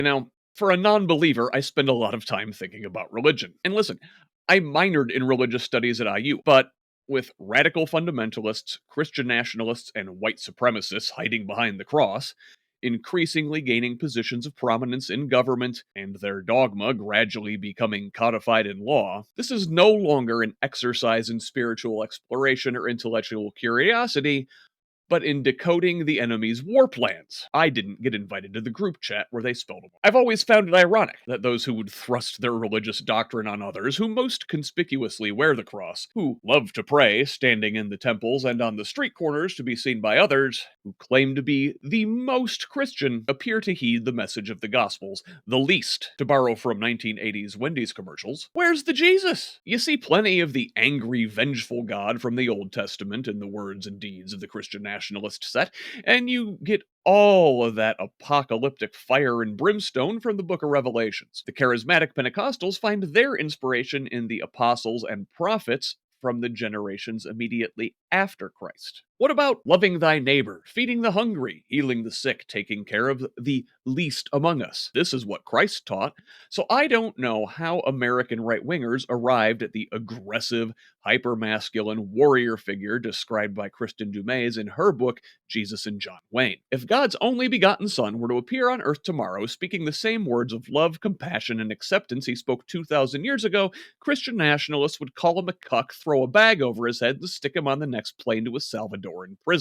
Now, for a non believer, I spend a lot of time thinking about religion. And listen, I minored in religious studies at IU, but with radical fundamentalists, Christian nationalists, and white supremacists hiding behind the cross, increasingly gaining positions of prominence in government, and their dogma gradually becoming codified in law, this is no longer an exercise in spiritual exploration or intellectual curiosity, but in decoding the enemy's war plans. I didn't get invited to the group chat where they spelled them. I've always found it ironic that those who would thrust their religious doctrine on others, who most conspicuously wear the cross, who love to pray, standing in the temples and on the street corners to be seen by others, who claim to be the most Christian, appear to heed the message of the Gospels the least, to borrow from 1980s Wendy's commercials. Where's the Jesus? You see plenty of the angry, vengeful God from the Old Testament in the words and deeds of the Christian nationalist set, and you get all of that apocalyptic fire and brimstone from the book of Revelations. The charismatic Pentecostals find their inspiration in the apostles and prophets from the generations immediately after Christ. What about loving thy neighbor, feeding the hungry, healing the sick, taking care of the least among us? This is what Christ taught. So I don't know how American right-wingers arrived at the aggressive, hyper-masculine warrior figure described by Kristen Dumas in her book, Jesus and John Wayne. If God's only begotten Son were to appear on earth tomorrow, speaking the same words of love, compassion, and acceptance he spoke 2,000 years ago, Christian nationalists would call him a cuck, throw a bag over his head, and stick him on the next plane to a Salvadoran prison.